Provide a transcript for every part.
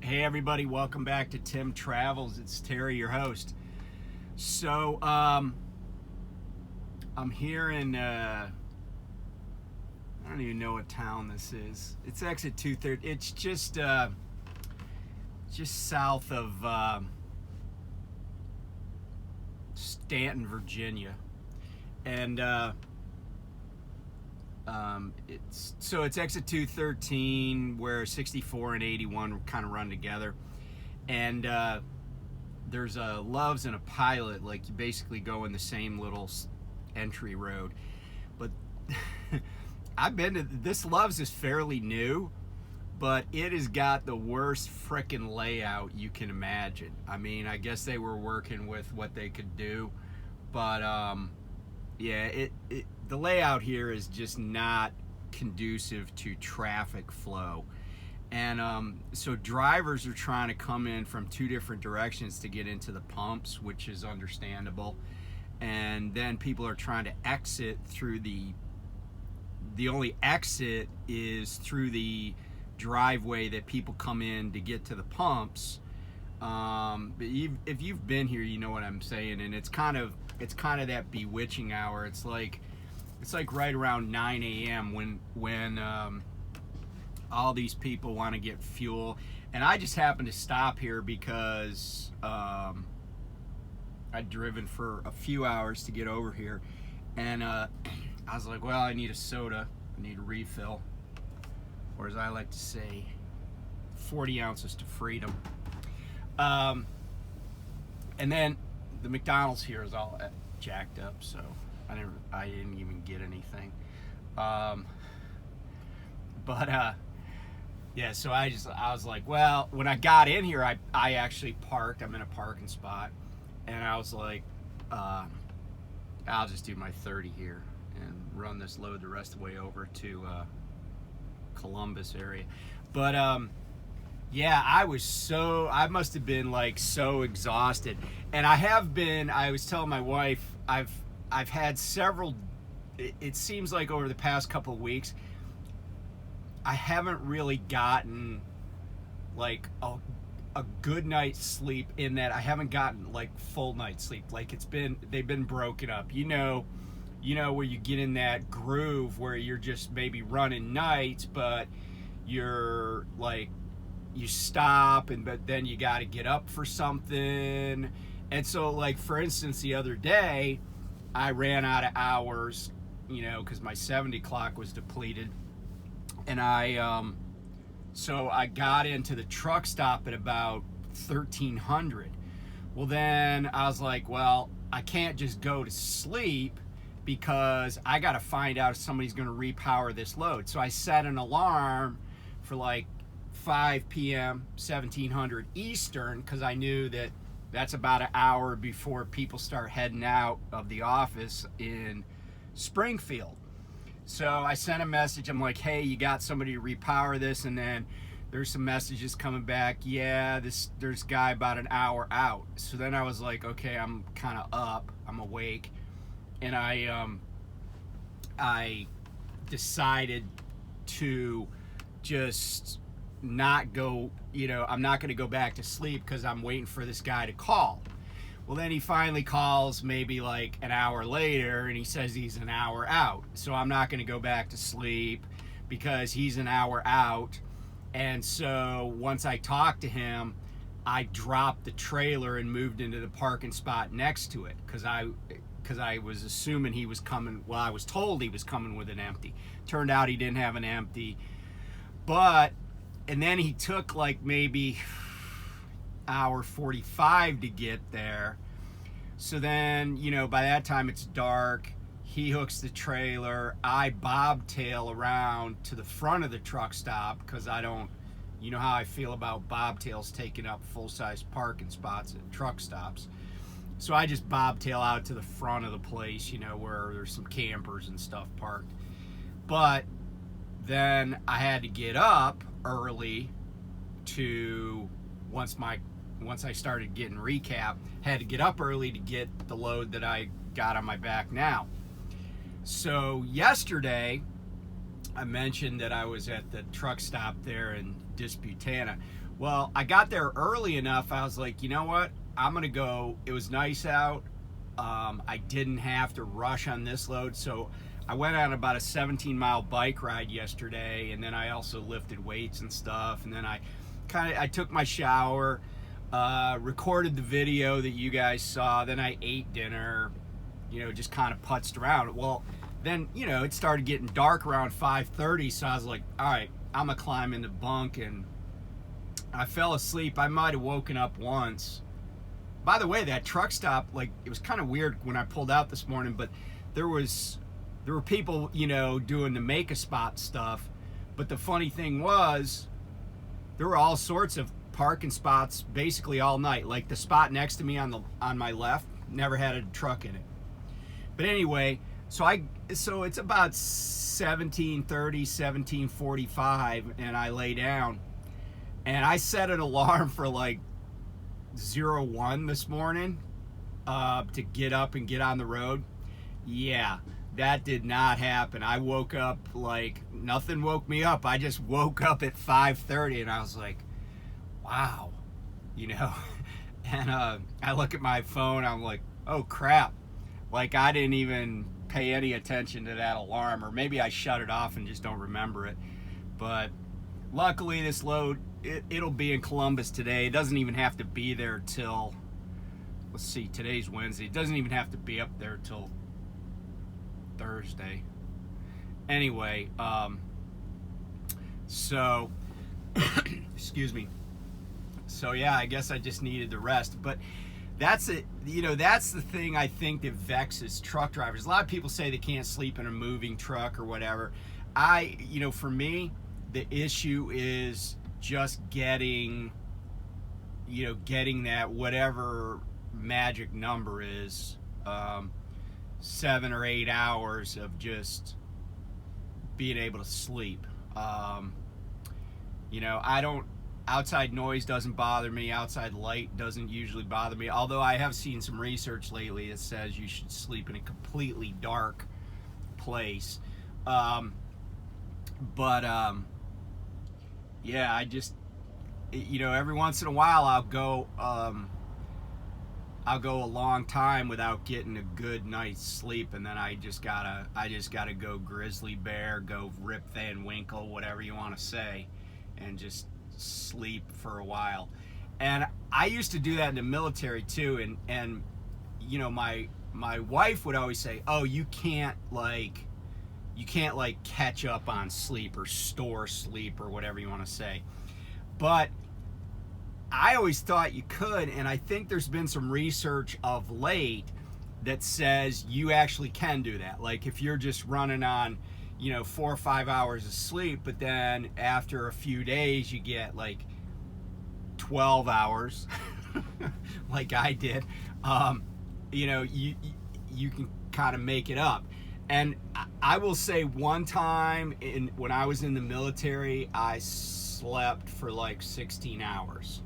Hey everybody, welcome back to Tim Travels. It's Terry, your host. So, I'm here in, I don't even know what town this is. It's exit 230. It's just south of Stanton, Virginia. And it's exit 213 where 64 and 81 kind of run together, and there's a Love's and a Pilot. Like, you basically go in the same little entry road, but I've been to this Love's is fairly new, but it has got the worst frickin' layout you can imagine. I mean, I guess they were working with what they could do, but yeah, the layout here is just not conducive to traffic flow. And so drivers are trying to come in from two different directions to get into the pumps, which is understandable. And then people are trying to exit through the only exit is through the driveway that people come in to get to the pumps. But if you've been here, you know what I'm saying. And it's kind of that bewitching hour. It's like right around 9 a.m. when all these people want to get fuel. And I just happened to stop here because I'd driven for a few hours to get over here. And I was like, well, I need a soda. I need a refill. Or as I like to say, 40 ounces to freedom. And then the McDonald's here is all jacked up, so I didn't even get anything. Yeah, so I was like, well, when I got in here, I actually parked. I'm in a parking spot, and I was like, I'll just do my 30 here and run this load the rest of the way over to Columbus area. But yeah, I must have been like so exhausted. And I was telling my wife, I've had several, it seems like over the past couple of weeks, I haven't really gotten like a good night's sleep, in that I haven't gotten like full night's sleep. Like, they've been broken up. You know where you get in that groove where you're just maybe running nights, but you're like, you stop, but then you got to get up for something. And so, like, for instance, the other day I ran out of hours, because my 70 clock was depleted, and so I got into the truck stop at about 1300. Well, then I was like, well, I can't just go to sleep because I got to find out if somebody's going to repower this load. So I set an alarm for like 5 p.m. 1700 Eastern, because I knew that that's about an hour before people start heading out of the office in Springfield. So I sent a message. I'm like, hey, you got somebody to repower this? And then there's some messages coming back. Yeah, there's a guy about an hour out. So then I was like, okay, I'm kind of up. I'm awake. And I decided to just not go, I'm not going to go back to sleep because I'm waiting for this guy to call. Well, then he finally calls maybe like an hour later, and he says he's an hour out. So I'm not going to go back to sleep because he's an hour out. And so once I talked to him, I dropped the trailer and moved into the parking spot next to it because I was assuming he was coming. Well, I was told he was coming with an empty. Turned out he didn't have an empty. And then he took like maybe hour 45 to get there. So then, by that time it's dark. He hooks the trailer. I bobtail around to the front of the truck stop because I don't, you know how I feel about bobtails taking up full-size parking spots at truck stops. So I just bobtail out to the front of the place, where there's some campers and stuff parked. But then I had to get up early to, once I started getting recap, had to get up early to get the load that I got on my back now. So yesterday I mentioned that I was at the truck stop there in Disputana. Well, I got there early enough. I was like, you know what? I'm going to go. It was nice out. I didn't have to rush on this load. So I went on about a 17-mile bike ride yesterday. And then I also lifted weights and stuff. And then I took my shower, recorded the video that you guys saw. Then I ate dinner, just kind of putzed around. Well, then, it started getting dark around 5:30. So I was like, all right, I'm going to climb in the bunk. And I fell asleep. I might have woken up once. By the way, that truck stop, it was kind of weird when I pulled out this morning, but there were people, doing the make a spot stuff. But the funny thing was, there were all sorts of parking spots basically all night. Like the spot next to me on my left never had a truck in it. But anyway, so it's about 17:30, 17:45, and I lay down. And I set an alarm for 01 this morning to get up and get on the road. Yeah, that did not happen. I woke up nothing woke me up. I just woke up at 5:30 and I was like, wow, And I look at my phone. I'm like, oh crap. I didn't even pay any attention to that alarm, or maybe I shut it off and just don't remember it. But luckily this load, it'll be in Columbus today. It doesn't even have to be there till, let's see, today's Wednesday. It doesn't even have to be up there till Thursday. Anyway, so, excuse me. So yeah, I guess I just needed the rest. But that's it. That's the thing I think that vexes truck drivers. A lot of people say they can't sleep in a moving truck or whatever. For me, the issue is just getting that whatever magic number is, 7 or 8 hours of just being able to sleep. Outside noise doesn't bother me. Outside light doesn't usually bother me. Although I have seen some research lately that says you should sleep in a completely dark place. Yeah, I just, every once in a while I'll go a long time without getting a good night's sleep, and then I just gotta go grizzly bear, go Rip Van Winkle, whatever you want to say, and just sleep for a while. And I used to do that in the military too, and my wife would always say, oh, you can't catch up on sleep or store sleep or whatever you want to say. But I always thought you could, and I think there's been some research of late that says you actually can do that. If you're just running on 4 or 5 hours of sleep, but then after a few days you get 12 hours like I did, you can kind of make it up. And I will say one time when I was in the military, I slept for 16 hours.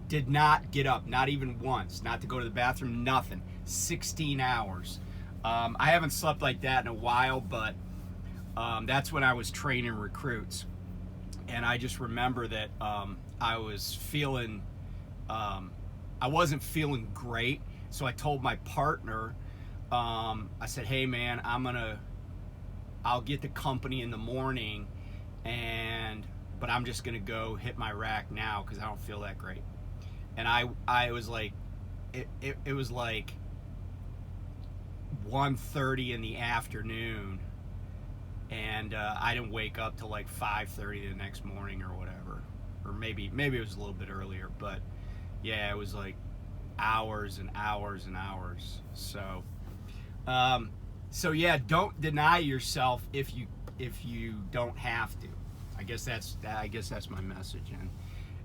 Did not get up, not even once, not to go to the bathroom, nothing. 16 hours. I haven't slept like that in a while, but that's when I was training recruits. And I just remember that I wasn't feeling great. So I told my partner, I said, hey man, I'll get the company in the morning, but I'm just gonna go hit my rack now because I don't feel that great. And I was like, it was 1:30 in the afternoon, and I didn't wake up till 5:30 the next morning or whatever, or maybe it was a little bit earlier, but yeah, it was hours and hours and hours. So yeah, don't deny yourself if you don't have to. I guess that's my message,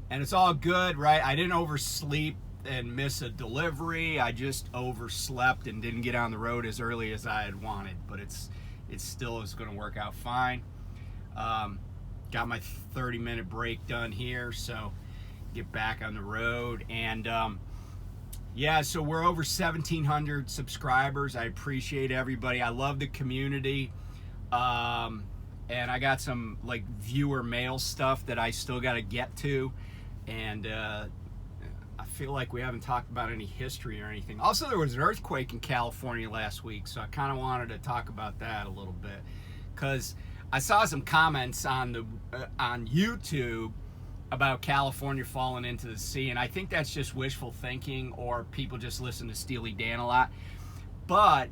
and it's all good, right? I didn't oversleep and miss a delivery. I just overslept and didn't get on the road as early as I had wanted, but it still is going to work out fine. Got my 30-minute break done here, so get back on the road. And yeah, so we're over 1,700 subscribers. I appreciate everybody. I love the community. and I got some like viewer mail stuff that I still got to get to, and I feel like we haven't talked about any history or anything. Also, there was an earthquake in California last week, so I kind of wanted to talk about that a little bit, because I saw some comments on YouTube about California falling into the sea, and I think that's just wishful thinking, or people just listen to Steely Dan a lot. But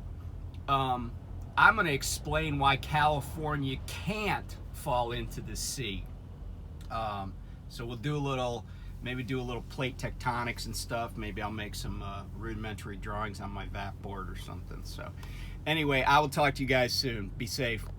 I'm going to explain why California can't fall into the sea. So we'll do a little, maybe do a little plate tectonics and stuff. Maybe I'll make some rudimentary drawings on my VAT board or something. So anyway, I will talk to you guys soon. Be safe.